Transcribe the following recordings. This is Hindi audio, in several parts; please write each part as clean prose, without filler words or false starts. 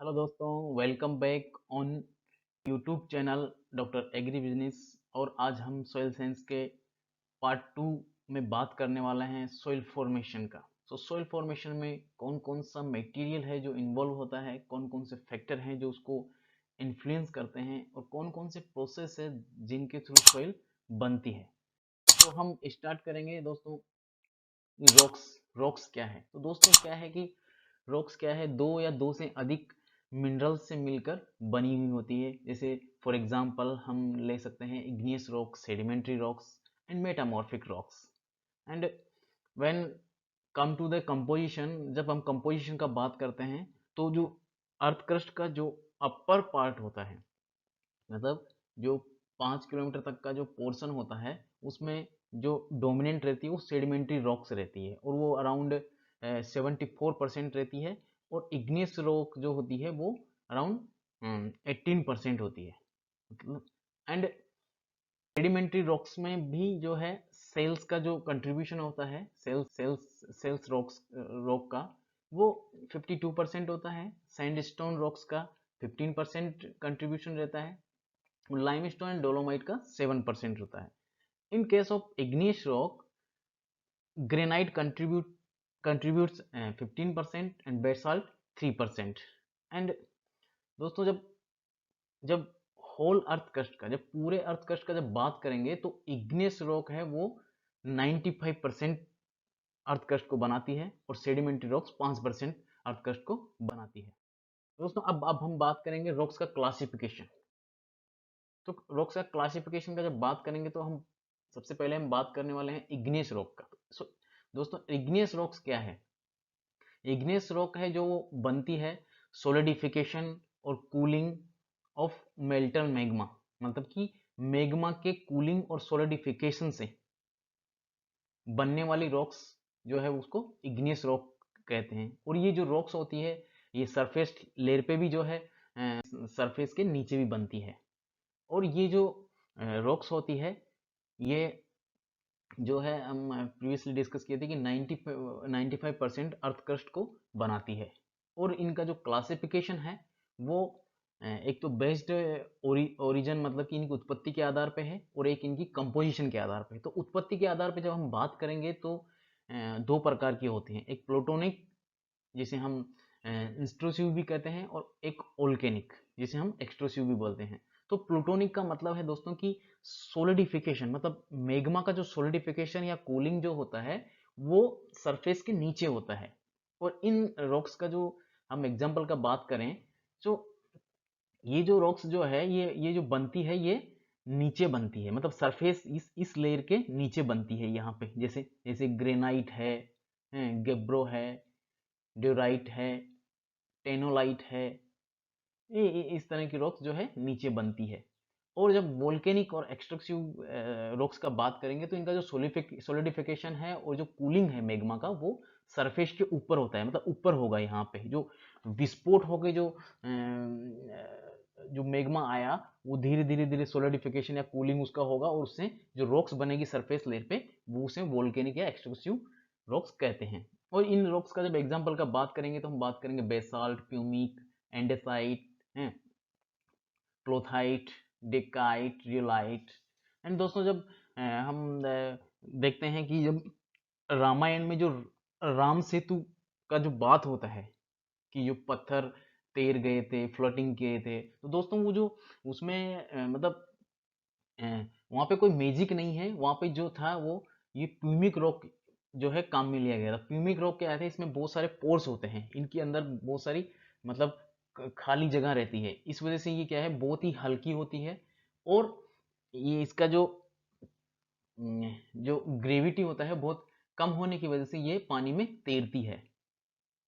हेलो दोस्तों, welcome back on YouTube channel doctor agri business. और आज हम सॉइल साइंस के पार्ट 2 में बात करने वाले हैं सॉइल फॉर्मेशन का। सॉइल फॉर्मेशन में कौन कौन सा मटेरियल है जो इन्वॉल्व होता है, कौन कौन से फैक्टर हैं जो उसको इन्फ्लुएंस करते हैं, और कौन कौन से प्रोसेस है जिनके थ्रू सॉइल बनती है। तो हम स्टार्ट करेंगे दोस्तों। रॉक्स रॉक्स क्या है? तो दोस्तों क्या है कि रॉक्स क्या है, दो या दो से अधिक मिनरल्स से मिलकर बनी हुई होती है। जैसे फॉर एग्जांपल हम ले सकते हैं igneous rocks, sedimentary rocks and metamorphic rocks. And when come to the composition, जब हम कंपोजिशन का बात करते हैं तो जो अर्थ क्रस्ट का जो अपर पार्ट होता है, मतलब जो 5 किलोमीटर तक का जो पोर्शन होता है, उसमें जो डोमिनेंट रहती है वो सेडिमेंट्री रॉक्स रहती है, और वो अराउंड 74% रहती है। और इग्नियस रॉक जो होती है वो अराउंड 18% होती है, मतलब। एंड सेडिमेंट्री रॉक्स में भी जो है सेल्स का जो कंट्रीब्यूशन होता है, सेल्स रॉक का, वो 52% होता है। सैंडस्टोन रॉक्स का 15% कंट्रीब्यूशन रहता है। लाइमस्टोन एंड डोलोमाइट का 7% होता है। In case of igneous rock, granite contributes 15% and basalt 3%। And दोस्तों, जब जब होल अर्थ क्रस्ट का, जब पूरे अर्थ क्रस्ट का जब बात करेंगे, तो इग्नियस रॉक है वो 95% अर्थ क्रस्ट को बनाती है, और सेडिमेंट्री रॉक्स 5% अर्थ क्रस्ट को बनाती है। दोस्तों अब हम बात करेंगे रॉक्स का क्लासिफिकेशन। तो रॉक्स का क्लासिफिकेशन का जब बात करेंगे तो हम सबसे पहले हम बात करने वाले हैं इग्नियस रॉक का। दोस्तों इग्नियस रॉक्स क्या है? इग्नियस रॉक है जो बनती है सोलिडिफिकेशन और कूलिंग ऑफ मेल्टन मैग्मा, मतलब कि मैग्मा के कूलिंग और सोलिडिफिकेशन से बनने वाली रॉक्स जो है उसको इग्नियस रॉक कहते हैं। और ये जो रॉक्स होती है, ये सरफेस लेयर पे भी जो है सरफेस के नीचे भी बनती है। और ये जो रॉक्स होती है, ये जो है हम प्रीवियसली डिस्कस किए थे कि 95% अर्थ क्रस्ट को बनाती है। और इनका जो क्लासिफिकेशन है वो एक तो बेस्ड ओरिजिन, मतलब कि इनकी उत्पत्ति के आधार पे है, और एक इनकी कंपोजिशन के आधार पे। तो उत्पत्ति के आधार पे जब हम बात करेंगे तो दो प्रकार की होती हैं। एक प्लूटोनिक, जिसे हम इंस्ट्रूसिव भी कहते हैं, और एक ओल्केनिक, जिसे हम एक्सट्रूसिव भी बोलते हैं। तो प्लूटोनिक का मतलब है दोस्तों की सोलिडिफिकेशन, मतलब मेग्मा का जो सोलिडिफिकेशन या कूलिंग जो होता है वो सरफेस के नीचे होता है। और इन रॉक्स का जो हम एग्जांपल का बात करें, तो ये जो रॉक्स जो है, ये जो बनती है, ये नीचे बनती है, मतलब सरफेस इस लेयर के नीचे बनती है। यहाँ पे जैसे जैसे ग्रेनाइट है, गेब्रो है, ड्यूराइट है, टेनोलाइट है, इस तरह की रॉक्स जो है नीचे बनती है। और जब वोल्केनिक और एक्सट्रैक्टिव रॉक्स का बात करेंगे तो इनका जो सोलिडिफिकेशन है और जो कूलिंग है मैग्मा का, वो सरफेस के ऊपर होता है, मतलब ऊपर होगा। यहाँ पे जो विस्फोट होकर जो मैग्मा आया, वो धीरे धीरे धीरे सोलिडिफिकेशन या कूलिंग उसका होगा, और उससे जो रॉक्स बनेगी सरफेस लेयर पे, वो उसे वोल्केनिक या एक्सट्रैक्टिव रॉक्स कहते हैं। और इन रॉक्स का जब एग्जांपल का बात करेंगे तो हम बात करेंगे बेसाल्ट, प्यूमिक, एंडेसाइट, क्लोथाइट, डेकाइट, रियोलाइट। एंड दोस्तों जब हम देखते हैं कि जब रामायण में जो राम सेतु का जो बात होता है, कि जो पत्थर तैर गए थे, फ्लोटिंग किए थे, तो दोस्तों वो जो उसमें मतलब वहाँ पे कोई मैजिक नहीं है। वहाँ पे जो था वो ये प्यूमिक रॉक जो है काम में लिया गया था। प्यूमिक रॉक क्या है, इसमें बहुत सारे पोर्स होते हैं, इनके अंदर बहुत सारी, मतलब खाली जगह रहती है। इस वजह से ये क्या है, बहुत ही हल्की होती है। और ये इसका जो ग्रेविटी होता है बहुत कम होने की वजह से ये पानी में तैरती है।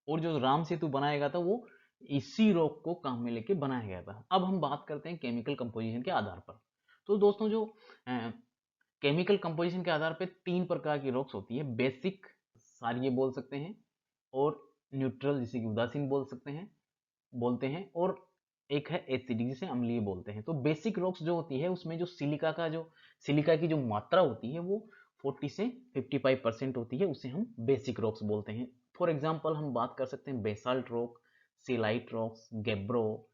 और जो राम सेतु बनाया गया था वो इसी रॉक को काम में लेके बनाया गया था। अब हम बात करते हैं केमिकल कंपोजिशन के आधार पर। तो दोस्तों जो केमिकल कंपोजिशन के आधार पे 3 प्रकार की रॉक्स होती है। बेसिक, क्षारीय बोल सकते हैं, और न्यूट्रल जिसे कि उदासीन बोलते हैं, और एक है एसिडिक जिसे अम्लीय बोलते हैं। तो बेसिक रॉक्स जो होती है उसमें जो सिलिका की जो मात्रा होती है वो 40 से 55% होती है, उसे हम बेसिक रॉक्स बोलते हैं। फॉर एग्जाम्पल हम बात कर सकते हैं बेसाल्ट रॉक, सिलाइट रॉक्स, गेब्रो,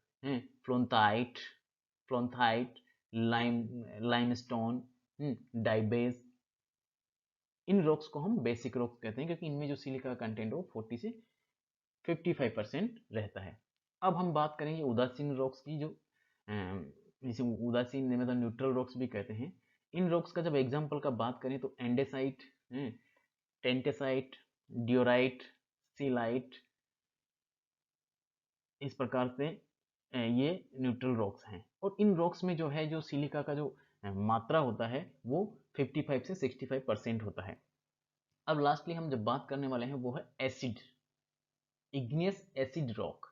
फ्लोंथाइट, लाइमस्टोन, डाइबेज। इन रॉक्स को हम बेसिक रॉक्स कहते हैं क्योंकि इनमें जो सिलिका का कंटेंट हो 40 से 55% रहता है। अब हम बात करेंगे उदासीन रॉक्स की, जो जैसे उदासीन मतलब न्यूट्रल रॉक्स भी कहते हैं। इन रॉक्स का जब एग्जांपल का बात करें तो एंडेसाइट, टेंटेसाइट, डियोराइट, सीलाइट, इस प्रकार से ये न्यूट्रल रॉक्स हैं। और इन रॉक्स में जो है जो सिलिका का जो मात्रा होता है वो 55 से 65% होता है। अब लास्टली हम जब बात करने वाले हैं वो है एसिड, इग्नियस एसिड रॉक।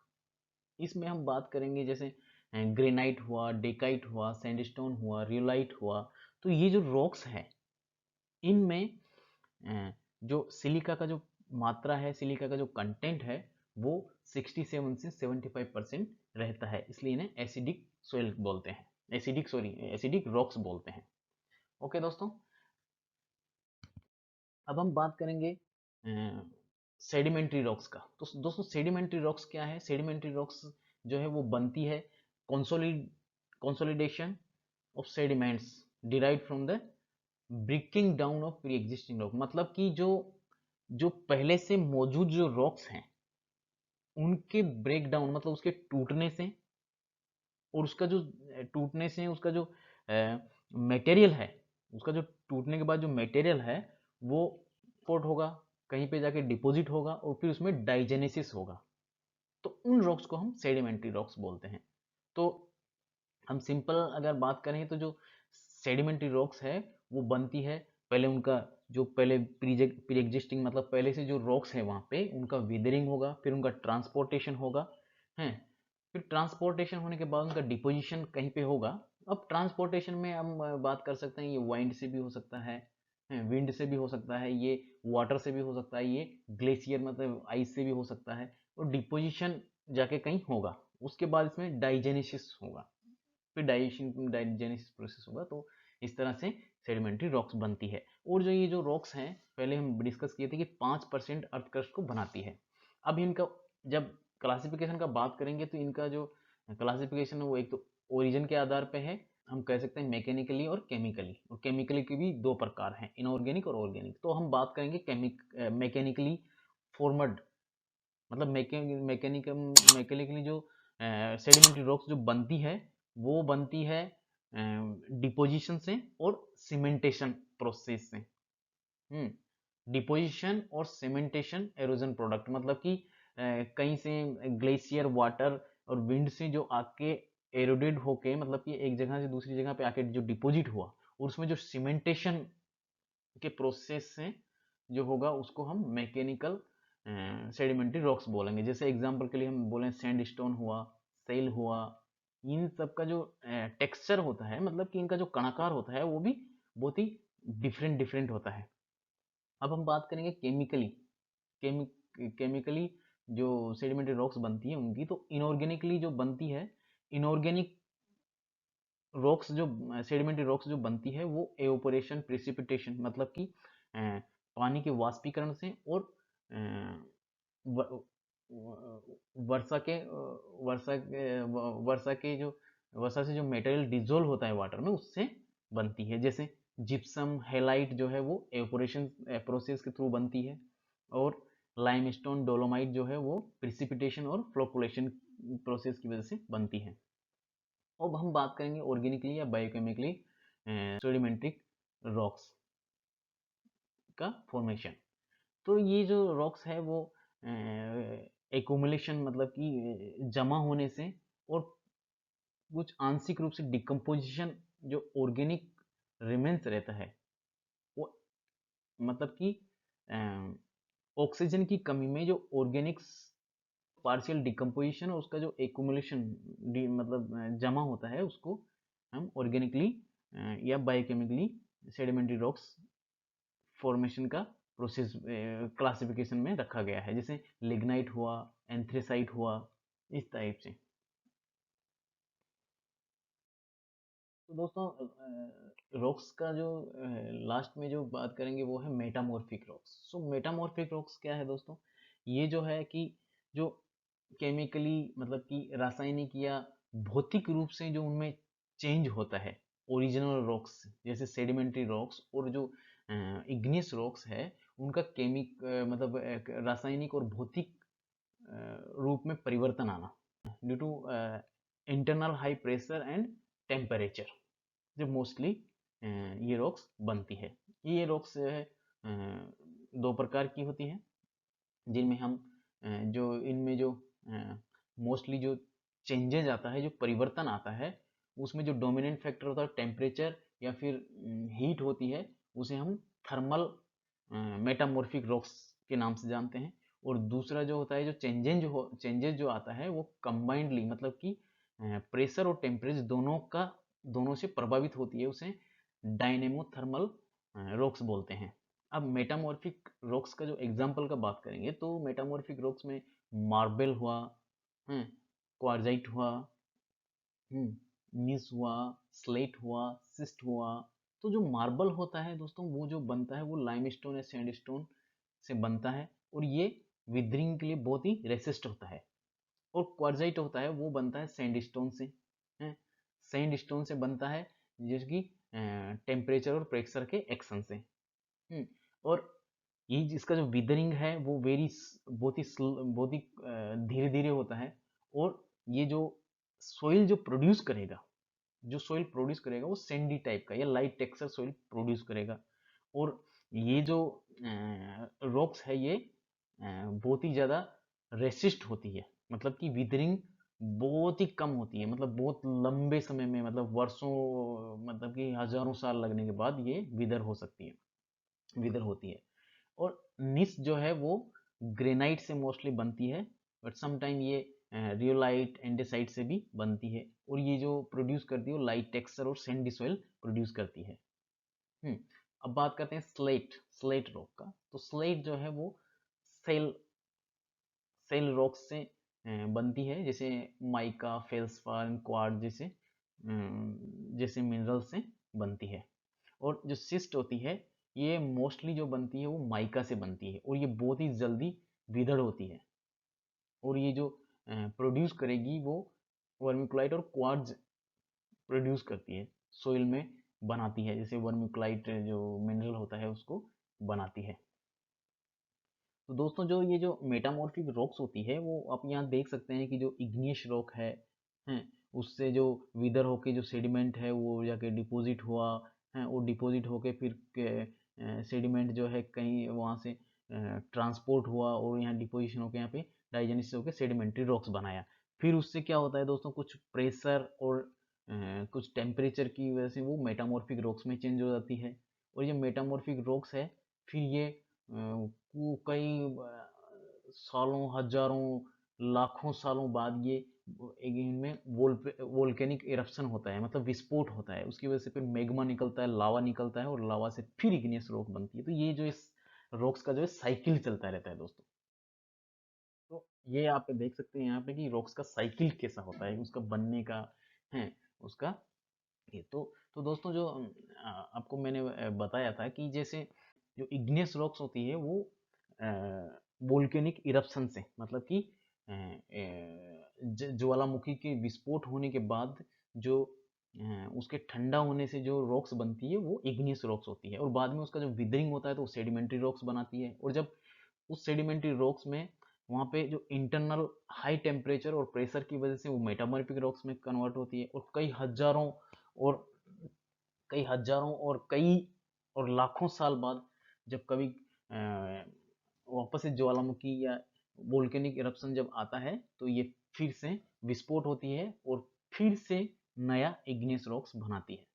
इसमें हम बात करेंगे जैसे ग्रेनाइट हुआ, डेकाइट हुआ, सैंडस्टोन हुआ, रियोलाइट हुआ। तो ये जो रॉक्स है इनमें जो सिलिका का जो मात्रा है, सिलिका का जो कंटेंट है वो 67 से 75% रहता है, इसलिए इन्हें एसिडिक सोइल बोलते हैं, एसिडिक रॉक्स बोलते हैं। ओके दोस्तों, अब हम बात करेंगे सेडिमेंट्री रॉक्स का। तो दोस्तों सेडिमेंट्री रॉक्स क्या है? सेडिमेंट्री रॉक्स जो है वो बनती है consolidation of sediments derived from the breaking down of pre existing rock. मतलब कि जो जो पहले से मौजूद जो रॉक्स हैं उनके ब्रेक डाउन मतलब उसके टूटने से, और उसका जो टूटने से उसका जो मटेरियल है, उसका जो टूटने के बाद जो मटेरियल है वो पोर्ट होगा, कहीं पे जाके डिपॉजिट होगा और फिर उसमें डाइजेनेसिस होगा। तो उन रॉक्स को हम सेडिमेंट्री रॉक्स बोलते हैं। तो हम सिंपल अगर बात करें तो जो सेडिमेंट्री रॉक्स है वो बनती है पहले उनका जो पहले प्री एग्जिस्टिंग मतलब पहले से जो रॉक्स है वहाँ पे उनका विदरिंग होगा, फिर उनका ट्रांसपोर्टेशन होगा, हैं, फिर ट्रांसपोर्टेशन होने के बाद उनका डिपोजिशन कहीं पे होगा। अब ट्रांसपोर्टेशन में हम बात कर सकते हैं, ये वाइंड से भी हो सकता है, विंड से भी हो सकता है, ये वाटर से भी हो सकता है, ये ग्लेशियर मतलब आइस से भी हो सकता है, और डिपोजिशन जाके कहीं होगा। उसके बाद इसमें डाइजेनेसिस होगा, फिर डाइजेनेसिस प्रोसेस होगा। तो इस तरह से सेडिमेंट्री रॉक्स बनती है। और जो ये जो रॉक्स हैं पहले हम डिस्कस किए थे कि 5% अर्थ क्रस्ट को बनाती है। अब इनका जब क्लासिफिकेशन का बात करेंगे तो इनका जो क्लासिफिकेशन है वो एक तो ओरिजिन के आधार पे है, हम कह सकते हैं मैकेनिकली और केमिकली। और केमिकली के भी दो प्रकार हैं, इनऑर्गेनिक और ऑर्गेनिक। तो हम बात करेंगे मैकेनिकली फॉर्मड, मतलब मैकेनिकली जो सेडिमेंट्री रॉक्स जो बनती है वो बनती है डिपोजिशन से और सीमेंटेशन प्रोसेस से। डिपोजिशन और सीमेंटेशन एरोजन प्रोडक्ट, मतलब कि कहीं से ग्लेशियर वाटर और विंड से जो आके एरोडेड होके, मतलब कि एक जगह से दूसरी जगह पे आके जो डिपोजिट हुआ और उसमें जो सीमेंटेशन के प्रोसेस से जो होगा उसको हम मैकेनिकल सेडिमेंट्री रॉक्स बोलेंगे। जैसे एग्जांपल के लिए हम बोलें सैंडस्टोन हुआ, सेल हुआ, इन सब का जो टेक्सचर होता है, मतलब कि इनका जो कणाकार होता है वो भी बहुत ही डिफरेंट डिफरेंट होता है। अब हम बात करेंगे केमिकली जो सेडिमेंट्री रॉक्स बनती है उनकी। तो इनऑर्गेनिकली जो बनती है, इनऑर्गेनिक रॉक्स जो सेडिमेंट्री रॉक्स जो बनती है वो एवोपोरेशन प्रेसिपिटेशन, मतलब कि पानी के वाष्पीकरण से और वर्षा के वर्षा से जो मटेरियल डिजोल्व होता है वाटर में उससे बनती है। जैसे जिप्सम हेलाइट जो है वो एवोपोरेशन प्रोसेस के थ्रू बनती है, और लाइमस्टोन डोलोमाइट जो है वो प्रिसिपिटेशन और फ्लोकुलेशन प्रोसेस की वजह से बनती है। अब हम बात करेंगे ऑर्गेनिकली या बायोकेमिकली सेडिमेंट्रिक रॉक्स का फॉर्मेशन। तो ये जो रॉक्स है वो एकुमुलेशन मतलब कि जमा होने से और कुछ आंशिक रूप से डिकम्पोजिशन जो ऑर्गेनिक रिमेन्स रहता है वो, मतलब कि ऑक्सीजन की कमी में जो ऑर्गेनिक्स पार्शियल डिकम्पोजिशन और उसका जो एकुमुलेशन मतलब जमा होता है उसको हम ऑर्गेनिकली या बायोकेमिकली सेडिमेंट्री रॉक्स फॉर्मेशन का प्रोसेस क्लासिफिकेशन में रखा गया है। जैसे लिग्नाइट हुआ, एंथ्रेसाइट हुआ, इस टाइप से। तो दोस्तों रॉक्स का जो लास्ट में जो बात करेंगे वो है मेटामॉर्फिक रॉक्स। सो मेटामॉर्फिक रॉक्स क्या है दोस्तों? ये जो है कि जो केमिकली मतलब कि रासायनिक या भौतिक रूप से जो उनमें चेंज होता है ओरिजिनल रॉक्स जैसे सेडिमेंट्री रॉक्स और जो इग्नियस रॉक्स है उनका मतलब रासायनिक और भौतिक रूप में परिवर्तन आना due to internal high pressure and temperature जो मोस्टली ये रॉक्स बनती है। ये रॉक्स दो प्रकार की होती है जिनमें हम जो इनमें जो मोस्टली जो चेंजेज आता है जो परिवर्तन आता है उसमें जो डोमिनेंट फैक्टर होता है टेम्परेचर या फिर हीट होती है उसे हम थर्मल मेटामॉर्फिक रॉक्स के नाम से जानते हैं। और दूसरा जो होता है जो चेंजेज जो आता है वो कंबाइंडली मतलब कि प्रेशर और टेम्परेचर दोनों से प्रभावित होती है उसे डायनेमोथर्मल रॉक्स बोलते हैं। अब मेटामॉर्फिक रॉक्स का जो एग्जांपल का बात करेंगे तो मेटामॉर्फिक रॉक्स में मार्बल हुआ, क्वार्जाइट हुआ, नीस हुआ, स्लेट हुआ, सिस्ट हुआ। तो जो मार्बल होता है दोस्तों वो जो बनता है वो लाइमस्टोन या सैंडस्टोन से बनता है और ये विदरिंग के लिए बहुत ही रेसिस्ट होता है। और क्वार्जाइट होता है वो बनता है सैंडस्टोन से, सैंडस्टोन से बनता है जिसकी टेम्परेचर और प्रेशर के एक्शन से। और ये जिसका जो विदरिंग है वो बहुत ही धीरे धीरे होता है। और ये जो सोइल प्रोड्यूस करेगा वो सैंडी टाइप का या लाइट टेक्सचर सोइल प्रोड्यूस करेगा। और ये जो रॉक्स है ये बहुत ही ज़्यादा रेसिस्ट होती है मतलब कि विदरिंग बहुत ही कम होती है मतलब बहुत लंबे समय में मतलब वर्षों मतलब कि हजारों साल लगने के बाद ये विदर होती है। और निस जो है वो ग्रेनाइट से मोस्टली बनती है बट समटाइम ये रियोलाइट एंडेसाइट से भी बनती है और ये जो प्रोड्यूस करती है वो लाइट टेक्सचर और सैंडी सॉइल प्रोड्यूस करती है। अब बात करते हैं स्लेट रॉक का। तो स्लेट जो है वो सेल सेल रॉक से बनती है जैसे माइका फेल्सपार क्वार्ट जैसे मिनरल से बनती है। और जो सिस्ट होती है ये मोस्टली जो बनती है वो माइका से बनती है और ये बहुत ही जल्दी विदर होती है। और ये जो प्रोड्यूस करेगी वो वर्मिकुलाइट और क्वार्ट्ज प्रोड्यूस करती है सोइल में बनाती है जैसे वर्मिकुलाइट जो मिनरल होता है उसको बनाती है। तो दोस्तों जो ये जो मेटामॉर्फिक रॉक्स होती है वो आप यहाँ देख सकते हैं कि जो इग्नियस रॉक है उससे जो विदर होके जो सेडिमेंट है वो जाके डिपॉजिट हुआ है और डिपॉजिट होके फिर सेडिमेंट जो है कहीं वहाँ से ट्रांसपोर्ट हुआ और यहाँ डिपोजिशन होके यहाँ पे डाइजेनिस होके सेडिमेंट्री रॉक्स बनाया। फिर उससे क्या होता है दोस्तों कुछ प्रेशर और कुछ टेम्परेचर की वजह से वो मेटामॉर्फिक रॉक्स में चेंज हो जाती है। और ये मेटामॉर्फिक रॉक्स है फिर ये वो कई सालों हजारों लाखों सालों बाद ये एक इनमें वोल्केनिक इरप्शन होता है मतलब विस्फोट होता है उसकी वजह से फिर मैग्मा निकलता है लावा निकलता है और लावा से फिर इग्नियस रॉक बनती है। तो ये जो इस रॉक्स का जो है साइकिल चलता रहता है दोस्तों। तो ये आप देख सकते हैं यहाँ पे कि रॉक्स का साइकिल कैसा होता है उसका बनने का है उसका ये तो दोस्तों जो आपको मैंने बताया था कि जैसे जो इग्नियस रॉक्स होती है वो वोल्केनिक इरप्शन से मतलब कि ज्वालामुखी के विस्फोट होने के बाद जो उसके ठंडा होने से जो रॉक्स बनती है वो इग्नियस रॉक्स होती है और बाद में उसका जो विदरिंग होता है तो वो सेडिमेंट्री रॉक्स बनाती है। और जब उस सेडिमेंट्री रॉक्स में वहाँ पे जो इंटरनल हाई टेम्परेचर और प्रेशर की वजह से वो मेटामॉर्फिक रॉक्स में कन्वर्ट होती है और और कई और लाखों साल बाद जब कभी वापस से ज्वालामुखी या वोल्केनिक इरप्शन जब आता है तो ये फिर से विस्फोट होती है और फिर से नया इग्नियस रॉक्स बनाती है।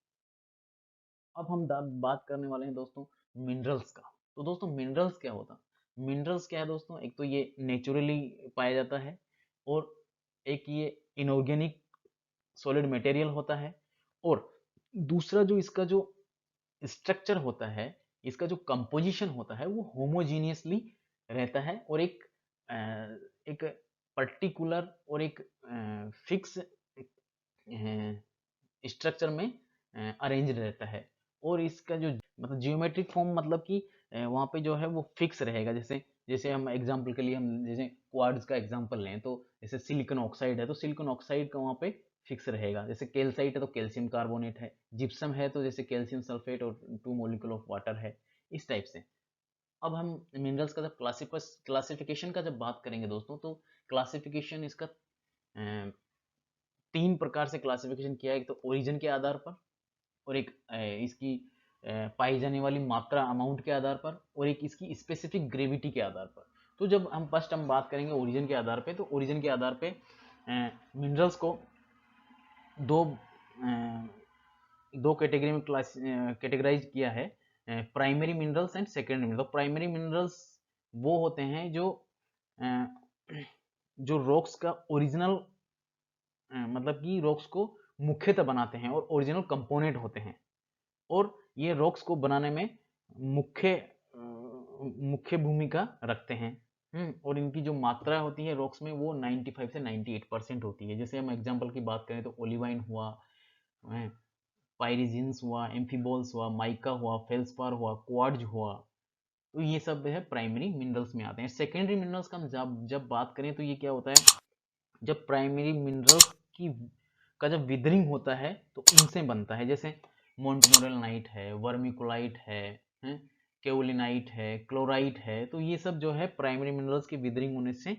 अब हम बात करने वाले हैं दोस्तों मिनरल्स का। तो दोस्तों मिनरल्स क्या होता है? मिनरल्स क्या है दोस्तों? एक तो ये नेचुरली पाया जाता है और एक ये इनऑर्गेनिक सॉलिड मटेरियल होता है। और दूसरा जो इसका जो स्ट्रक्चर होता है इसका जो कंपोजिशन होता है वो होमोजीनियसली रहता है और एक पर्टिकुलर और एक फिक्स स्ट्रक्चर में अरेंज रहता है। और इसका जो मतलब जियोमेट्रिक फॉर्म मतलब कि वहाँ पे जो है वो फिक्स रहेगा। जैसे जैसे हम एग्जांपल के लिए हम जैसे क्वार्ट्ज का एग्जांपल लें तो जैसे सिलिकॉन ऑक्साइड है तो सिलिकॉन ऑक्साइड का वहाँ पे फिक्स रहेगा, जैसे कैल्साइट है तो कैल्शियम कार्बोनेट है, जिप्सम है तो जैसे कैल्शियम सल्फेट और 2 मॉलिक्यूल ऑफ वाटर है, इस टाइप से। अब हम मिनरल्स का जब क्लासिफिकेशन का जब बात करेंगे दोस्तों, तो क्लासिफिकेशन इसका 3 प्रकार से क्लासिफिकेशन किया है। एक तो ओरिजिन के आधार पर, और एक इसकी पाई जाने वाली मात्रा अमाउंट के आधार पर, और एक इसकी स्पेसिफिक ग्रेविटी के आधार पर। तो जब हम फर्स्ट हम बात करेंगे ओरिजिन के आधार पे, तो ओरिजिन के आधार पे मिनरल्स को दो दो कैटेगरी में कैटेगराइज किया है, primary minerals and secondary minerals. Primary minerals वो होते हैं जो रॉक्स का ओरिजिनल मतलब कि रॉक्स को मुख्यतः बनाते हैं और ओरिजिनल कंपोनेंट होते हैं, और ये रॉक्स को बनाने में मुख्य भूमिका रखते हैं। और इनकी जो मात्रा होती है रॉक्स में वो 95 से 98% होती है। जैसे हम एग्जांपल की बात करें तो ओलिवाइन हुआ, पायरिजिन्स हुआ, एम्फीबॉल्स हुआ, माइका हुआ, फेल्सपार हुआ, क्वार्ट्ज हुआ, तो ये सब है प्राइमरी मिनरल्स में आते हैं। सेकेंडरी मिनरल्स का हम जब बात करें तो ये क्या होता है, जब प्राइमरी मिनरल्स की का जब विदरिंग होता है तो इनसे बनता है, जैसे मोंटमोरेलनाइट है, वर्मिकुलाइट है, केओलिनाइट है, क्लोराइट है, तो ये सब जो है प्राइमरी मिनरल्स की विदरिंग होने से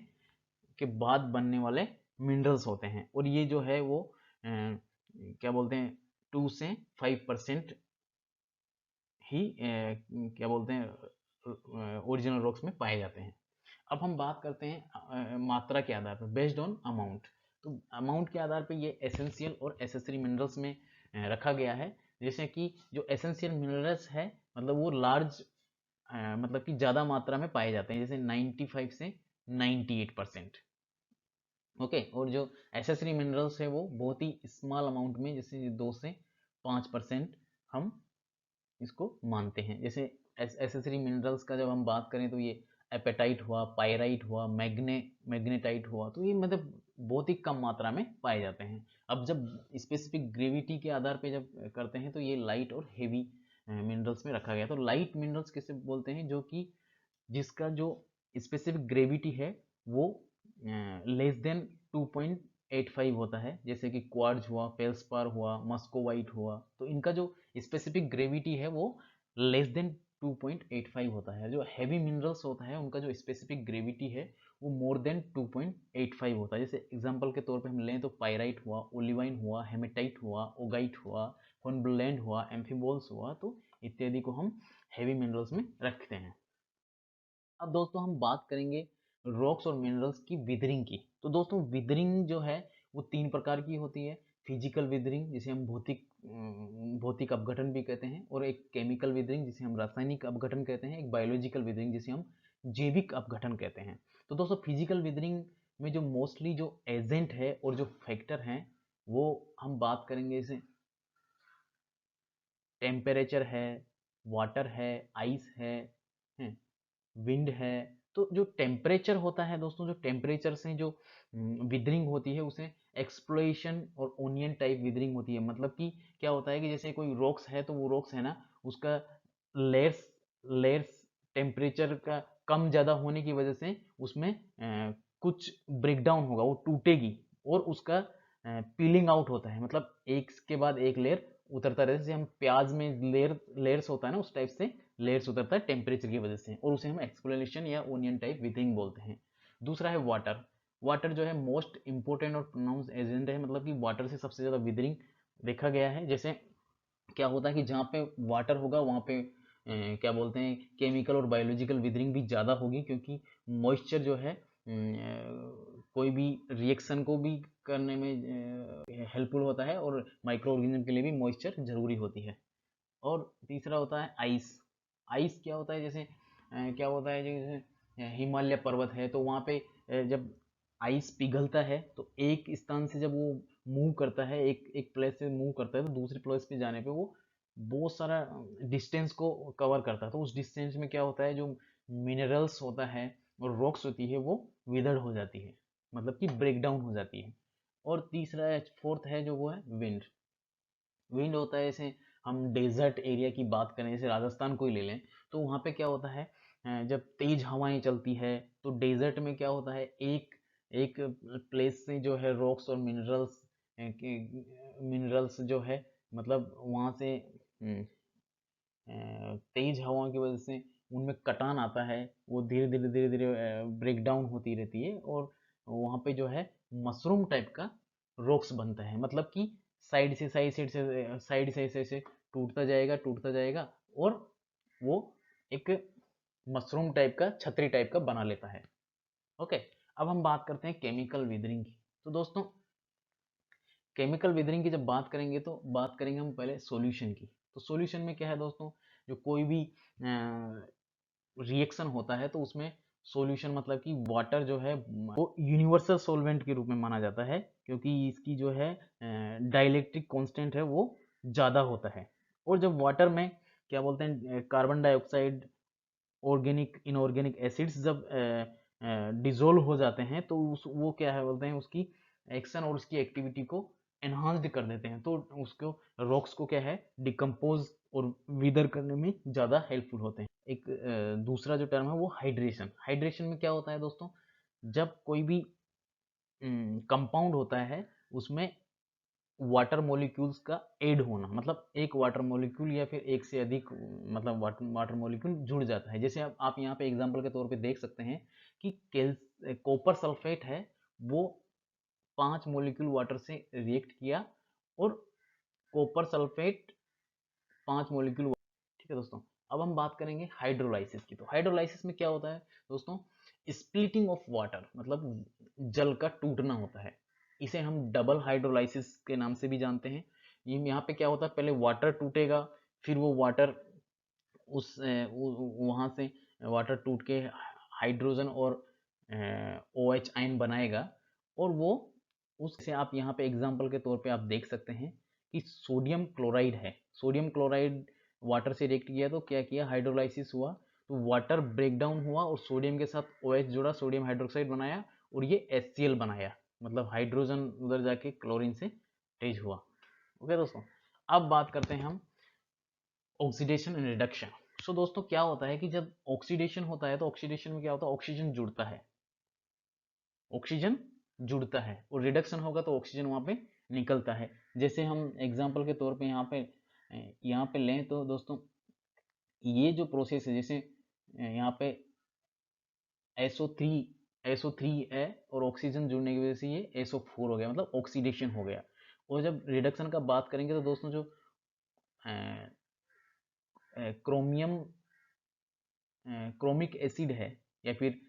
के बाद बनने वाले मिनरल्स होते हैं। और ये जो है वो क्या बोलते हैं 2 से 5% ही क्या बोलते हैं ओरिजिनल रॉक्स में पाए जाते हैं। अब हम बात करते हैं मात्रा के आधार पर, बेस्ड ऑन अमाउंट। तो अमाउंट के आधार पर ये एसेंशियल और एसेसरी मिनरल्स में रखा गया है। जैसे कि जो एसेंशियल मिनरल्स है मतलब वो लार्ज मतलब कि ज़्यादा मात्रा में पाए जाते हैं, जैसे 95 से 98%। ओके, और जो एसेसरी मिनरल्स है वो बहुत ही स्मॉल अमाउंट में, जैसे 2 से 5% हम इसको मानते हैं। जैसे एसेसरी मिनरल्स का जब हम बात करें तो ये एपेटाइट हुआ, पायराइट हुआ, मैग्नेटाइट हुआ, तो ये मतलब बहुत ही कम मात्रा में पाए जाते हैं। अब जब स्पेसिफिक ग्रेविटी के आधार पे जब करते हैं तो ये लाइट और हेवी मिनरल्स में रखा गया। तो लाइट मिनरल्स किसे बोलते हैं, जो कि जिसका जो स्पेसिफिक ग्रेविटी है वो लेस देन 2.85 होता है, जैसे कि क्वार्ट्ज हुआ, फेल्सपार हुआ, मस्कोवाइट हुआ, तो इनका जो स्पेसिफिक ग्रेविटी है वो लेस देन 2.85 होता है। जो हैवी मिनरल्स होता है उनका जो स्पेसिफिक ग्रेविटी है वो मोर देन 2.85 होता है। जैसे एग्जांपल के तौर पे हम लें तो पायराइट हुआ, ओलिवाइन हुआ, हेमेटाइट हुआ, ओगाइट हुआ, हॉर्नब्लैंड हुआ, एम्फीबॉल्स हुआ, तो इत्यादि को हम हैवी मिनरल्स में रखते हैं। अब दोस्तों हम बात करेंगे रॉक्स और मिनरल्स की विदरिंग की। तो दोस्तों विदरिंग जो है वो 3 प्रकार की होती है। फिजिकल विदरिंग जिसे हम भौतिक अपघटन भी कहते हैं, और एक केमिकल विदरिंग जिसे हम रासायनिक अपघटन कहते हैं, एक बायोलॉजिकल विदरिंग जिसे हम जैविक अपघटन कहते हैं। तो दोस्तों फिजिकल विदरिंग में जो मोस्टली जो एजेंट है और जो फैक्टर हैं वो हम बात करेंगे, जैसे टेम्परेचर है, वाटर है, आइस है, विंड है। तो जो टेम्परेचर होता है दोस्तों, जो टेम्परेचर से जो विदरिंग होती है उसे एक्सप्लोरेशन और ओनियन टाइप विदरिंग होती है। मतलब कि क्या होता है कि जैसे कोई रॉक्स है तो वो रॉक्स है ना, उसका लेयर्स लेयर्स टेम्परेचर का कम ज़्यादा होने की वजह से उसमें कुछ ब्रेकडाउन होगा, वो टूटेगी और उसका पीलिंग आउट होता है, मतलब एक के बाद एक लेयर उतरता रहता है। जैसे हम प्याज में लेयर्स होता है ना, उस टाइप से लेयर्स उतरता है टेम्परेचर की वजह से, और उसे हम एक्सप्लेनेशन या ओनियन टाइप विदरिंग बोलते हैं। दूसरा है वाटर। वाटर जो है मोस्ट इंपॉर्टेंट और प्रोनाउंस एजेंट है, मतलब कि वाटर से सबसे ज़्यादा विदरिंग देखा गया है। जैसे क्या होता है कि जहाँ पे वाटर होगा वहाँ पे क्या बोलते हैं केमिकल और बायोलॉजिकल विदरिंग भी ज़्यादा होगी, क्योंकि मॉइस्चर जो है कोई भी रिएक्शन को भी करने में हेल्पफुल होता है, और माइक्रो ऑर्गेनिज्म के लिए भी मॉइस्चर ज़रूरी होती है। और तीसरा होता है आइस। आइस क्या होता है, जैसे क्या होता है जैसे हिमालय पर्वत है तो वहाँ पे जब आइस पिघलता है तो एक स्थान से जब वो मूव करता है, एक प्लेस से मूव करता है तो दूसरे प्लेस पे जाने पे वो बहुत सारा डिस्टेंस को कवर करता है। तो उस डिस्टेंस में क्या होता है, जो मिनरल्स होता है और रॉक्स होती है वो विदर्ड हो जाती है, मतलब कि ब्रेक डाउन हो जाती है। और तीसरा फोर्थ है जो वो है विंड। विंड होता है, जैसे हम डेजर्ट एरिया की बात करें, जैसे राजस्थान को ही ले लें, तो वहाँ पे क्या होता है जब तेज हवाएं चलती है तो डेजर्ट में क्या होता है, एक एक प्लेस से जो है रॉक्स और मिनरल्स जो है, मतलब वहाँ से तेज हवाओं की वजह से उनमें कटान आता है, वो धीरे धीरे धीरे धीरे ब्रेक डाउन होती रहती है, और वहाँ पे जो है मशरूम टाइप का रॉक्स बनता है, मतलब कि साइड से टूटता जाएगा और वो एक मशरूम टाइप का, छतरी टाइप का बना लेता है। ओके, अब हम बात करते हैं केमिकल विदरिंग की। तो दोस्तों केमिकल विदरिंग की जब बात करेंगे तो बात करेंगे हम पहले सॉल्यूशन की। तो सॉल्यूशन में क्या है दोस्तों, जो कोई भी रिएक्शन होता है तो उसमें सॉल्यूशन मतलब कि वाटर जो है वो यूनिवर्सल सॉल्वेंट के रूप में माना जाता है, क्योंकि इसकी जो है डाइलेक्ट्रिक कांस्टेंट है वो ज़्यादा होता है। और जब वाटर में क्या बोलते हैं carbon dioxide, organic inorganic acids जब डिजोल्व हो जाते हैं तो वो क्या है बोलते हैं उसकी एक्शन और उसकी एक्टिविटी को एनहांस्ड कर देते हैं, तो उसको रॉक्स को क्या है डिकम्पोज और विदर करने में ज़्यादा हेल्पफुल होते हैं। एक दूसरा जो टर्म है वो हाइड्रेशन। हाइड्रेशन में क्या होता है दोस्तों, जब कोई भी कंपाउंड होता है उसमें वाटर मॉलिक्यूल्स का ऐड होना, मतलब एक वाटर मॉलिक्यूल या फिर एक से अधिक मतलब वाटर मॉलिक्यूल जुड़ जाता है। जैसे आप यहाँ पे एग्जांपल के तौर पे देख सकते हैं कि कॉपर सल्फेट है, वो 5 मॉलिक्यूल वाटर से रिएक्ट किया और कॉपर सल्फेट 5 मॉलिक्यूल। ठीक है दोस्तों, अब हम बात करेंगे हाइड्रोलाइसिस की। तो हाइड्रोलाइसिस में क्या होता है दोस्तों, स्प्लिटिंग ऑफ वाटर, मतलब जल का टूटना होता है। इसे हम डबल हाइड्रोलाइसिस के नाम से भी जानते हैं। ये यहाँ पे क्या होता है, पहले वाटर टूटेगा, फिर वो वाटर उस वहाँ से वाटर टूट के हाइड्रोजन और OH आयन बनाएगा, और वो उससे आप यहाँ पे एग्जांपल के तौर पे आप देख सकते हैं कि सोडियम क्लोराइड है। सोडियम क्लोराइड वाटर से रिएक्ट किया तो क्या किया, हाइड्रोलाइसिस हुआ, तो वाटर ब्रेक डाउन हुआ और सोडियम के साथ OH जुड़ा, सोडियम हाइड्रोक्साइड बनाया और ये HCl बनाया, मतलब हाइड्रोजन उधर जाके क्लोरीन से अटैच हुआ। ओके दोस्तों, अब बात करते हैं हम ऑक्सीडेशन एंड रिडक्शन। सो दोस्तों क्या होता है कि जब ऑक्सीडेशन होता है तो ऑक्सीडेशन में क्या होता है, ऑक्सीजन जुड़ता है, ऑक्सीजन जुड़ता है, और रिडक्शन होगा तो ऑक्सीजन वहाँ पे निकलता है। जैसे हम एग्जांपल के तौर पे यहाँ पे लें तो दोस्तों ये जो प्रोसेस है, जैसे यहाँ पे SO3 है और ऑक्सीजन जुड़ने की वजह से ये SO4 हो गया, मतलब ऑक्सीडेशन हो गया। और जब रिडक्शन का बात करेंगे तो दोस्तों जो क्रोमियम क्रोमिक एसिड है या फिर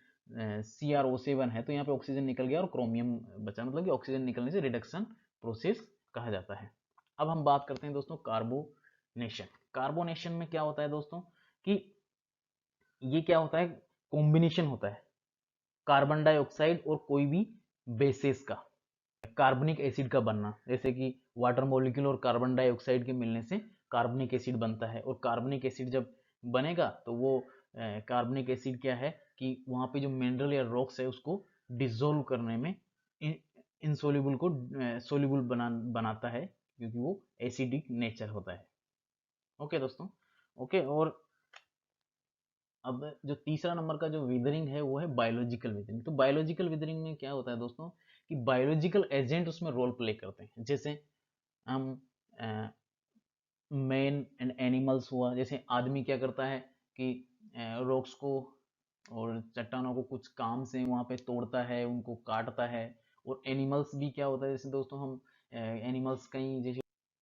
CrO7 है, तो यहाँ पे ऑक्सीजन निकल गया और क्रोमियम बचा, मतलब कि ऑक्सीजन निकलने से रिडक्शन प्रोसेस कहा जाता है। अब हम बात करते हैं दोस्तों कार्बोनेशन। कार्बोनेशन में क्या होता है दोस्तों कि ये क्या होता है, कॉम्बिनेशन होता है कार्बन डाइऑक्साइड और कोई भी बेसिस का, कार्बनिक एसिड का बनना, जैसे कि वाटर मॉलिक्यूल और कार्बन डाइऑक्साइड के मिलने से कार्बनिक एसिड बनता है, और कार्बनिक एसिड जब बनेगा तो वो कार्बनिक एसिड क्या है कि वहाँ पे जो मिनरल या रॉक्स है उसको डिसॉल्व करने में इनसोल्यूबल को सोल्यूबल बनाता है, क्योंकि वो एसिडिक नेचर होता है। ओके दोस्तों, ओके। और अब जो तीसरा नंबर का जो विदरिंग है वो है बायोलॉजिकल विदरिंग। तो बायोलॉजिकल विदरिंग में क्या होता है दोस्तों कि बायोलॉजिकल एजेंट उसमें रोल प्ले करते हैं। जैसे हम मैन एंड एनिमल्स हुआ, जैसे आदमी क्या करता है कि रॉक्स को और चट्टानों को कुछ काम से वहाँ पे तोड़ता है, उनको काटता है। और एनिमल्स भी क्या होता है, जैसे दोस्तों हम एनिमल्स कहीं जैसे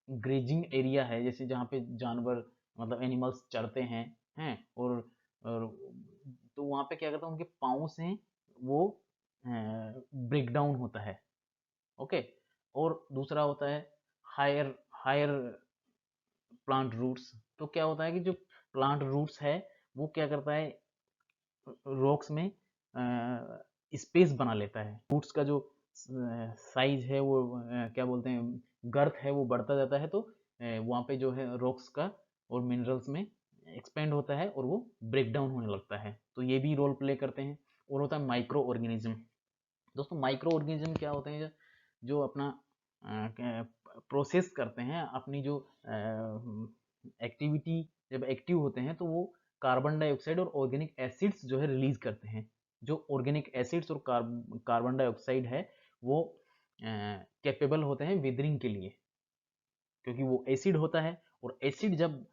ग्रेजिंग एरिया है, जैसे जहाँ पे जानवर मतलब एनिमल्स चरते हैं और तो वहाँ पे क्या करता है, उनके पाँव से वो ब्रेक डाउन होता है। ओके, और दूसरा होता है हायर हायर प्लांट रूट्स। तो क्या होता है कि जो प्लांट रूट्स है वो क्या करता है, रॉक्स में स्पेस बना लेता है। रूट्स का जो साइज है वो क्या बोलते हैं गर्थ है वो बढ़ता जाता है, तो वहाँ पे जो है रॉक्स का और मिनरल्स में एक्सपेंड होता है और वो ब्रेक डाउन होने लगता है, तो ये भी रोल प्ले करते हैं। और होता है माइक्रो ऑर्गेनिज्म। दोस्तों माइक्रो ऑर्गेनिज्म क्या होते हैं, जो अपना प्रोसेस करते हैं, अपनी जो एक्टिविटी जब एक्टिव होते हैं तो वो कार्बन डाइऑक्साइड और ऑर्गेनिक एसिड्स जो है रिलीज करते हैं। जो ऑर्गेनिक एसिड्स और कार्बन डाइऑक्साइड है वो कैपेबल होते हैं विदरिंग के लिए, क्योंकि वो एसिड होता है, और एसिड जब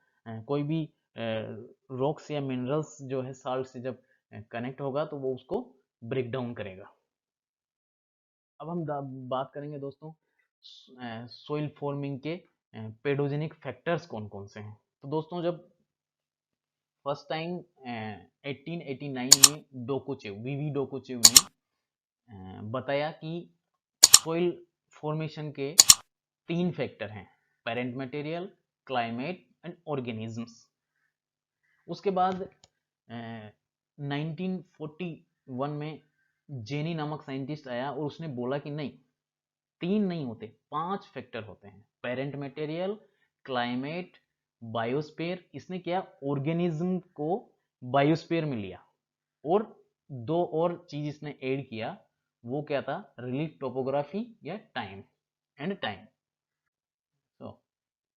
कोई भी रॉक्स या मिनरल्स जो है साल्ट से जब कनेक्ट होगा तो वो उसको ब्रेक डाउन करेगा। अब हम बात करेंगे दोस्तों सोइल फॉर्मिंग के पेडोजेनिक फैक्टर्स कौन कौन से हैं। तो दोस्तों जब फर्स्ट टाइम 1889 में डोकोचेव, वीवी डोकोचेव ने बताया कि सोइल फॉर्मेशन के 3 फैक्टर हैं, parent material, climate and organisms. उसके बाद 1941 में जेनी नामक साइंटिस्ट आया और उसने बोला कि नहीं, 3 नहीं होते, 5 फैक्टर होते हैं, पेरेंट मटेरियल, क्लाइमेट, बायोस्फीयर। इसने क्या, ऑर्गेनिज्म को बायोस्फीयर में लिया, और 2 और चीज इसने ऐड किया, वो क्या था, रिलीफ टोपोग्राफी या टाइम एंड टाइम। तो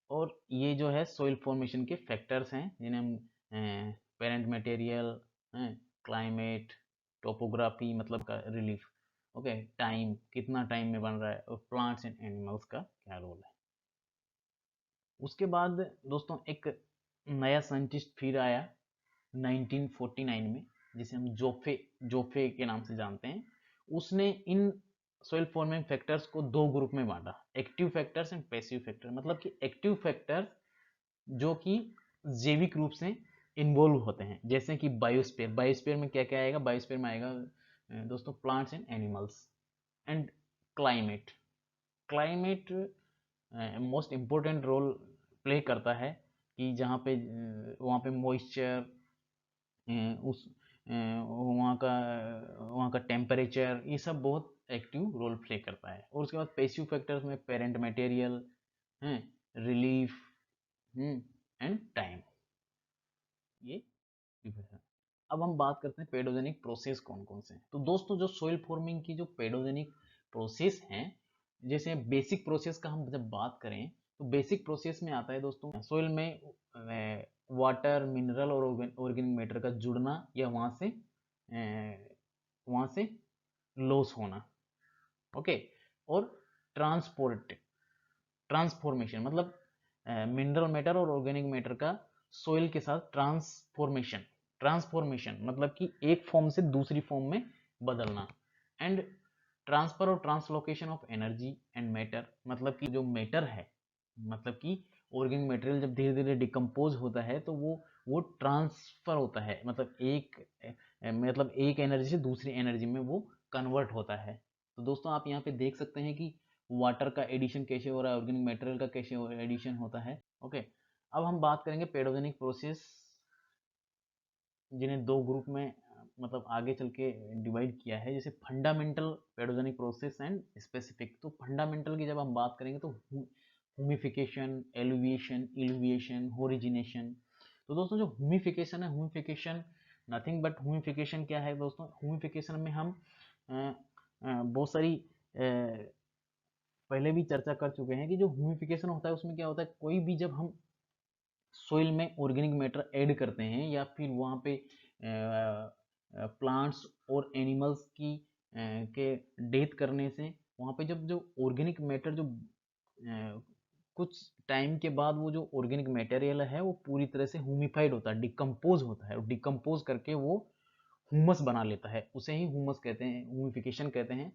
और ये जो है सॉइल फॉर्मेशन के फैक्टर्स हैं जिन्हें हम पेरेंट मटेरियल, क्लाइमेट, टोपोग्राफी मतलब का रिलीफ, ओके, टाइम कितना टाइम में बन रहा है, और प्लांट्स एंड एनिमल्स का क्या रोल है। उसके बाद दोस्तों एक नया साइंटिस्ट फिर आया 1949 में, जिसे हम जोफे के नाम से जानते हैं। उसने इन सॉइल फॉर्मिंग फैक्टर्स को 2 ग्रुप में बांटा, active factors and passive factor. मतलब कि एक्टिव फैक्टर्स जो कि जैविक रूप से इन्वॉल्व होते हैं, जैसे कि बायोस्फीयर। बायोस्फीयर में क्या क्या आएगा, बायोस्फीयर में आएगा दोस्तों plants and animals. And climate, climate most important role play करता है कि जहाँ पे वहाँ पे मॉइस्चर, उस वहाँ का टेम्परेचर, ये सब बहुत एक्टिव रोल प्ले करता है। और उसके बाद पैसिव फैक्टर्स में parent material, relief and time, ये है। अब हम बात करते हैं पेडोजेनिक प्रोसेस कौन कौन से हैं। तो दोस्तों जो सॉइल फॉर्मिंग की जो पेडोजेनिक प्रोसेस हैं, जैसे बेसिक प्रोसेस का हम जब बात करें तो बेसिक प्रोसेस में आता है दोस्तों सॉइल में वाटर, मिनरल और ऑर्गेनिक मैटर का जुड़ना या वहाँ से लॉस होना, ओके। और ट्रांसफॉर्मेशन मतलब मिनरल मैटर और ऑर्गेनिक मैटर का सोइल के साथ ट्रांसफॉर्मेशन मतलब कि एक फॉर्म से दूसरी फॉर्म में बदलना। एंड ट्रांसफर और translocation of energy and matter, मतलब कि जो मैटर है, मतलब कि ऑर्गेनिक मटेरियल जब धीरे धीरे डिकम्पोज होता है तो वो ट्रांसफर होता है, मतलब एक एनर्जी से दूसरी एनर्जी में वो कन्वर्ट होता है। तो दोस्तों आप यहाँ पे देख सकते हैं कि वाटर का एडिशन कैसे हो रहा है, ऑर्गेनिक मटेरियल का कैसे एडिशन होता है, ओके। अब हम बात करेंगे पेडोजेनिक प्रोसेस, जिन्हें 2 ग्रुप में मतलब आगे चल के डिवाइड किया है, जैसे फंडामेंटल पेडोजेनिक प्रोसेस एंड स्पेसिफिक। तो फंडामेंटल की जब हम बात करेंगे तो ह्यूमिफिकेशन, एलुविएशन, इलुविएशन, होरिजिनेशन। तो दोस्तों जो ह्यूमिफिकेशन है, ह्यूमिफिकेशन नथिंग बट, ह्यूमिफिकेशन क्या है दोस्तों, ह्यूमिफिकेशन में हम बहुत सारी पहले भी चर्चा कर चुके हैं कि जो ह्यूमिफिकेशन होता है उसमें क्या होता है, कोई भी जब हम सोइल में ऑर्गेनिक मैटर ऐड करते हैं या फिर वहाँ पे प्लांट्स और एनिमल्स की के डेथ करने से वहाँ पे जब जो ऑर्गेनिक मैटर जो कुछ टाइम के बाद वो जो ऑर्गेनिक मटेरियल है वो पूरी तरह से ह्यूमिफाइड होता है, डिकम्पोज होता है, और डिकम्पोज करके वो हुमस बना लेता है, उसे ही हुमस कहते हैं, ह्यूमिफिकेशन कहते हैं।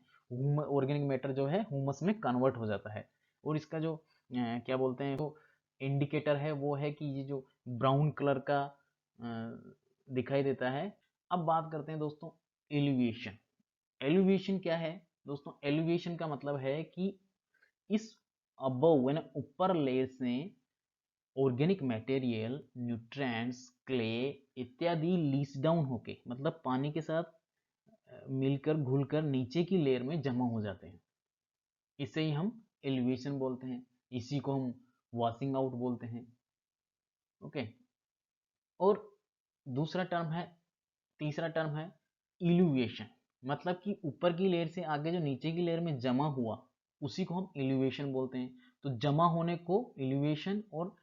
ऑर्गेनिक मैटर जो है हुमस में कन्वर्ट हो जाता है। और इसका जो क्या बोलते हैं, जो इंडिकेटर है वो है कि ये जो ब्राउन कलर का दिखाई देता है। अब बात करते हैं दोस्तों एलिवेशन। एलिवेशन क्या है दोस्तों, एलिवेशन का मतलब है कि इस अबव यानी ऊपर लेयर से ऑर्गेनिक मटेरियल, न्यूट्रिएंट्स, क्ले इत्यादि लीच डाउन होके, मतलब पानी के साथ मिलकर घुलकर नीचे की लेयर में जमा हो जाते हैं। इसे ही हम एलिवेशन बोलते हैं, इसी को हम वॉशिंग आउट बोलते हैं, ओके। और दूसरा टर्म है, तीसरा टर्म है इल्यूवेशन, मतलब कि ऊपर की लेयर से आगे जो नीचे की लेयर में जमा हुआ उसी को हम इल्यूवेशन बोलते हैं। तो जमा होने को इल्यूवेशन और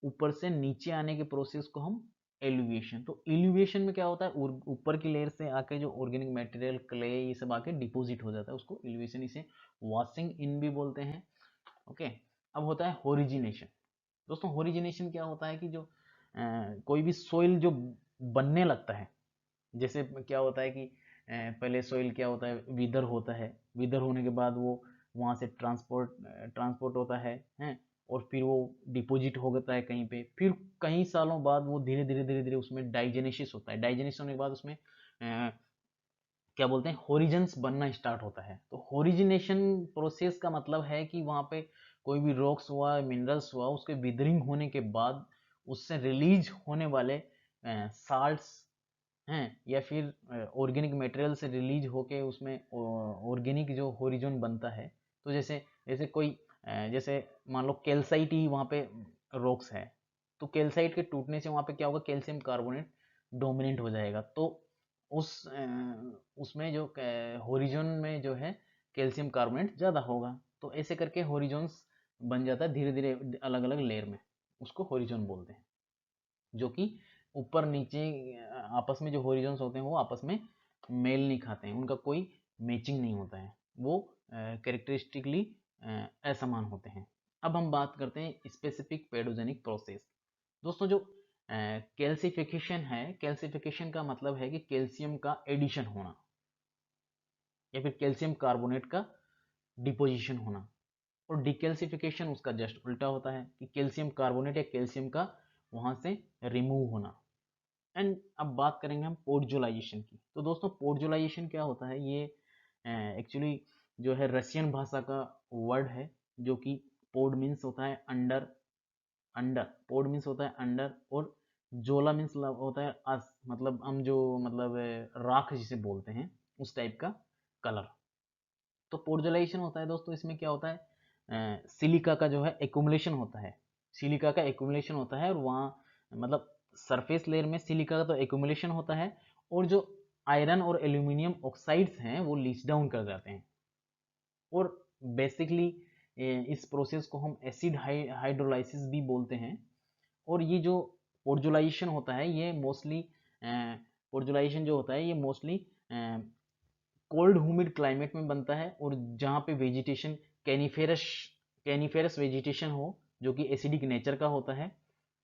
ऊपर से नीचे आने के प्रोसेस को हम एलिवेशन। तो एलिवेशन में क्या होता है, ऊपर की लेयर से आके जो ऑर्गेनिक मटेरियल, क्ले, ये सब आके डिपॉजिट हो जाता है, उसको एलिवेशन, इसे वॉशिंग इन भी बोलते हैं। ओके, अब होता है ओरिजिनेशन। दोस्तों ओरिजिनेशन क्या होता है कि जो कोई भी सोइल जो बनने लगता है, जैसे क्या होता है कि पहले सोइल क्या होता है, विदर होता है, विदर होने के बाद वो वहाँ से ट्रांसपोर्ट होता है, और फिर वो डिपॉजिट हो जाता है कहीं पे, फिर कई सालों बाद वो धीरे धीरे उसमें डाइजेनेसिस होता है, डाइजेनेसिस होने के बाद उसमें क्या बोलते हैं, होरिजन्स बनना स्टार्ट होता है। तो होरिजिनेशन प्रोसेस का मतलब है कि वहाँ पे कोई भी रॉक्स हुआ, मिनरल्स हुआ, उसके विदरिंग होने के बाद उससे रिलीज होने वाले साल्ट्स हैं, या फिर ऑर्गेनिक मटेरियल से रिलीज होके उसमें ऑर्गेनिक जो होरिजोन बनता है। तो जैसे जैसे कोई जैसे मान लो कैल्साइट ही वहाँ पे रॉक्स है, तो कैल्साइट के टूटने से वहाँ पे क्या होगा, कैल्शियम कार्बोनेट डोमिनेंट हो जाएगा, तो उसमें जो होरिजोन में जो है कैल्शियम कार्बोनेट ज़्यादा होगा, तो ऐसे करके होरिजोन्स बन जाता है धीरे धीरे अलग अलग लेयर में, उसको होरिजोन बोलते हैं। जो कि ऊपर नीचे आपस में जो होरिजोन्स होते हैं वो आपस में मेल नहीं खाते हैं, उनका कोई मैचिंग नहीं होता है, वो कैरेक्टरिस्टिकली असमान होते हैं। अब हम बात करते हैं स्पेसिफिक पेडोजेनिक प्रोसेस। दोस्तों जो कैल्सिफिकेशन है, कैल्सिफिकेशन का मतलब है कि कैल्शियम का एडिशन होना या फिर कैल्शियम कार्बोनेट का डिपोजिशन होना, और डिकैल्सिफिकेशन उसका जस्ट उल्टा होता है कि कैल्शियम कार्बोनेट या कैल्शियम का वहाँ से रिमूव होना। एंड अब बात करेंगे हम पोर्जुलाइजेशन की। तो दोस्तों पोर्जुलाइजेशन क्या होता है, ये एक्चुअली जो है रशियन भाषा का वर्ड है, जो कि पोड मीन्स होता है अंडर, अंडर पोड मीन्स होता है अंडर, और जोला मीन्स होता है अस, मतलब हम जो मतलब राख जिसे बोलते हैं उस टाइप का कलर। तो पोर्जुलाइजेशन होता है दोस्तों, इसमें क्या होता है, सिलिका का जो है एक्यूमुलेशन होता है, सिलिका का एक्यूमुलेशन होता है, और वहाँ मतलब सरफेस लेयर में सिलिका का तो एक्यूमुलेशन होता है, और जो आयरन और एल्यूमिनियम ऑक्साइड्स हैं वो लीच डाउन कर जाते हैं, और बेसिकली इस प्रोसेस को हम एसिड हाइड्रोलाइसिस भी बोलते हैं। और ये जो पोर्जुलाइजेशन होता है ये मोस्टली पोर्जुलाइजेशन जो होता है ये मोस्टली कोल्ड ह्यूमिड क्लाइमेट में बनता है, और जहाँ पे वेजिटेशन कैनिफेरस कैनिफेरस वेजिटेशन हो, जो कि एसिडिक नेचर का होता है।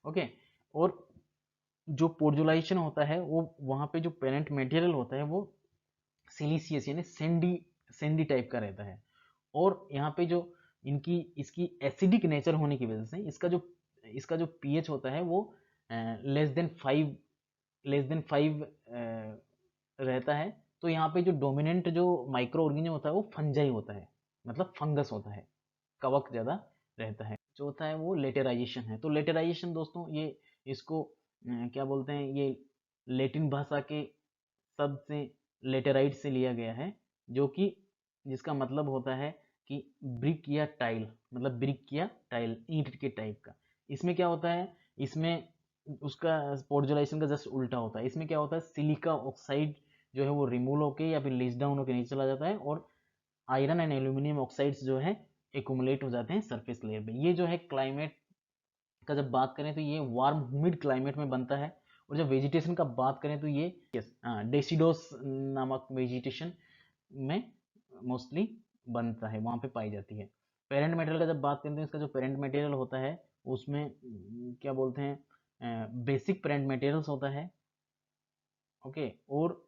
ओके, और जो पोर्जुलाइजेशन होता है वो वहाँ पे जो पेरेंट मटेरियल होता है वो सिलिसियस यानी सैंडी टाइप का रहता है, और यहाँ पे जो इनकी इसकी एसिडिक नेचर होने की वजह से इसका जो पीएच होता है वो लेस देन 5 रहता है। तो यहाँ पे जो डोमिनेंट जो माइक्रो ऑर्गेनिज्म होता है वो फंजाई होता है, मतलब फंगस होता है, कवक ज़्यादा रहता है। जो होता है वो लेटेराइजेशन है। तो लेटेराइजेशन दोस्तों ये इसको क्या बोलते हैं, ये लेटिन भाषा के शब्द से लेटेराइट से लिया गया है, जो कि जिसका मतलब होता है कि ब्रिक या टाइल, मतलब ब्रिक या टाइल ईंट के टाइप का। इसमें क्या होता है, इसमें उसका पोर्जुलाइजेशन का जस्ट उल्टा होता है। इसमें क्या होता है, सिलिका ऑक्साइड जो है वो रिमूव होके या फिर लीच डाउन होकर नीचे चला जाता है, और आयरन एंड एल्यूमिनियम ऑक्साइड्स जो है एक्यूमुलेट हो जाते हैं सरफेस लेयर पे। ये जो है क्लाइमेट का जब बात करें तो ये वार्म ह्यूमिड क्लाइमेट में बनता है, और जब वेजिटेशन का बात करें तो ये डेसिडोस नामक वेजिटेशन में मोस्टली बनता है, वहाँ पे पाई जाती है। पेरेंट मटेरियल का जब बात करते हैं, इसका जो पेरेंट मटेरियल होता है उसमें क्या बोलते हैं, बेसिक पेरेंट मटेरियल्स होता है। ओके, और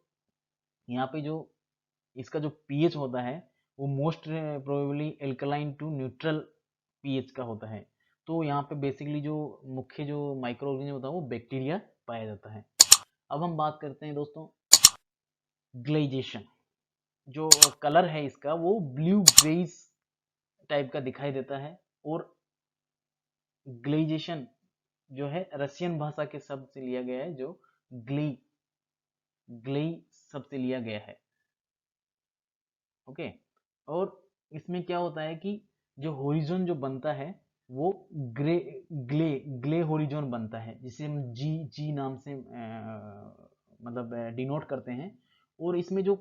यहाँ पे जो इसका जो पीएच होता है वो most probably alkaline to neutral pH का होता है। तो यहाँ पे बेसिकली जो मुख्य जो माइक्रो ऑर्गेनिज्म होता है वो बैक्टीरिया पाया जाता है। अब हम बात करते हैं दोस्तों ग्लेजेशन। जो कलर है इसका वो ब्लू ग्रेस टाइप का दिखाई देता है, और ग्लेजेशन जो है रशियन भाषा के शब्द से लिया गया है, जो ग्ली ग्ली शब्द से लिया गया है। ओके, और इसमें क्या होता है कि जो होरिजोन जो बनता है वो ग्रे ग्ले ग्ले होरिजोन बनता है, जिसे हम जी जी नाम से मतलब डिनोट करते हैं। और इसमें जो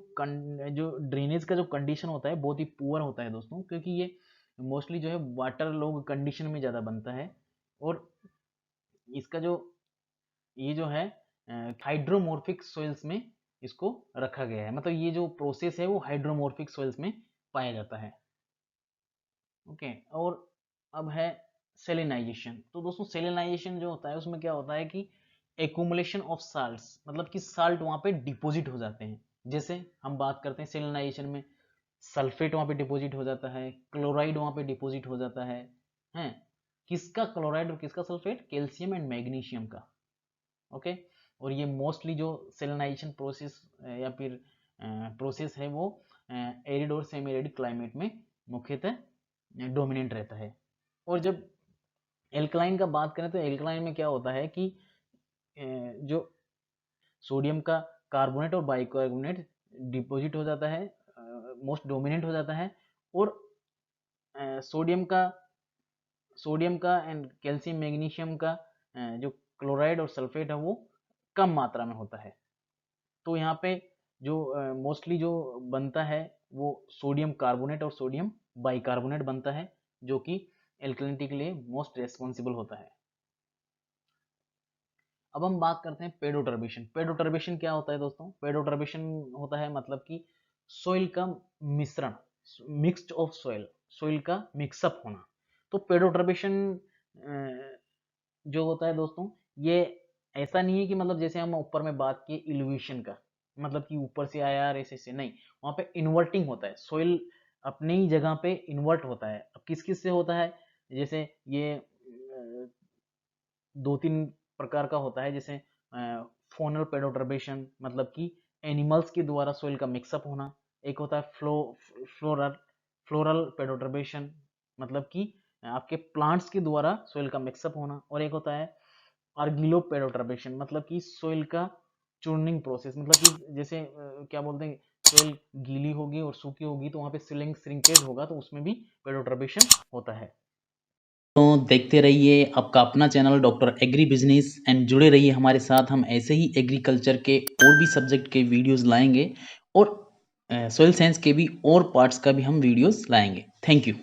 ड्रेनेज का जो कंडीशन होता है बहुत ही पुअर होता है दोस्तों, क्योंकि ये मोस्टली जो है वाटर लॉग कंडीशन में ज़्यादा बनता है, और इसका जो ये जो है हाइड्रोमॉर्फिक सॉइल्स में इसको रखा गया है, मतलब ये जो प्रोसेस है वो हाइड्रोमॉर्फिक सॉइल्स में पाया जाता है। ओके, और अब है सेलिनाइजेशन। तो दोस्तों सेलिनाइजेशन जो होता है उसमें क्या होता है कि एक्यूमुलेशन ऑफ साल्ट्स, मतलब कि साल्ट वहाँ पे डिपॉजिट हो जाते हैं। जैसे हम बात करते हैं सेलिनाइजेशन में सल्फेट वहाँ पे डिपॉजिट हो जाता है, क्लोराइड वहाँ पे डिपॉजिट हो जाता है, हैं किसका क्लोराइड और किसका सल्फेट, कैल्शियम एंड मैग्नीशियम का। ओके, और ये मोस्टली जो सेलिनाइजेशन प्रोसेस या फिर प्रोसेस है वो एरिड और सेमी एरिड क्लाइमेट में मुख्यतः डोमिनेंट रहता है। और जब एल्कलाइन का बात करें तो एल्कलाइन में क्या होता है कि जो सोडियम का कार्बोनेट और बाइकार्बोनेट डिपॉजिट हो जाता है, मोस्ट डोमिनेंट हो जाता है, और सोडियम का एंड कैल्शियम मैग्नीशियम का जो क्लोराइड और सल्फेट है वो कम मात्रा में होता है। तो यहाँ पे जो मोस्टली जो बनता है वो सोडियम कार्बोनेट और सोडियम बाइकार्बोनेट बनता है, जो कि एल्कलिनिटी के लिए मोस्ट रेस्पॉन्सिबल होता है। अब हम बात करते हैं पेडोटर्बेशन। पेडोटर्बेशन क्या होता है दोस्तों? पेडोटर्बेशन होता है मतलब कि सोइल का मिश्रण, मिक्स्ड ऑफ सोइल, सोइल का मिक्सअप होना। तो पेडोटर्बेशन जो होता है दोस्तों, ये ऐसा नहीं है कि मतलब जैसे हम ऊपर में बात की इल्यूशन का, मतलब कि ऊपर से आया ऐसे से नहीं, वहां पे इन्वर्टिंग होता है, सोइल अपनी ही जगह पे इन्वर्ट होता है। अब किस किस से होता है? जैसे ये दो तीन प्रकार का होता है, जैसे फोनल पेडोटर्बेशन, मतलब कि एनिमल्स के द्वारा सोइल का मिक्सअप होना। एक होता है फ्लोरल फ्लोरल पेडोटर्बेशन, मतलब कि आपके प्लांट्स के द्वारा सोइल का मिक्सअप होना। और एक होता है आर्गिलो पेडोटर्बेशन, मतलब कि सोइल का चूर्निंग प्रोसेस, मतलब कि जैसे क्या बोलते हैं, सोइल गीली होगी और सूखी होगी तो वहाँ पे श्रिंकेज होगा, तो उसमें भी पेडोटर्बेशन होता है। तो देखते रहिए आपका अपना channel doctor agri business and जुड़े रहिए हमारे साथ। हम ऐसे ही एग्रीकल्चर के और भी सब्जेक्ट के वीडियोस लाएंगे और सॉइल साइंस के भी और पार्ट्स का भी हम वीडियोस लाएंगे। Thank you.